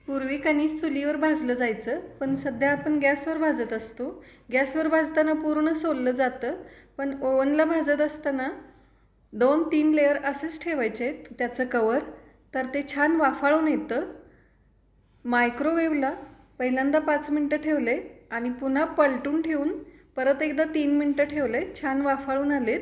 पूर्वी कणीस चुलीवर भाजलं जायचं, पण सध्या आपण गॅसवर भाजत असतो. गॅसवर भाजताना पूर्ण सोललं जातं, पण ओव्हनला भाजत असताना 2-3 लेअर असेच ठेवायचे आहेत त्याचं कवर, तर ते छान वाफाळून येतं. मायक्रोवेव्हला पहिल्यांदा 5 मिनटं ठेवले आणि पुन्हा पलटून ठेवून परत एकदा 3 मिनटं ठेवले. छान वाफाळून आलेत.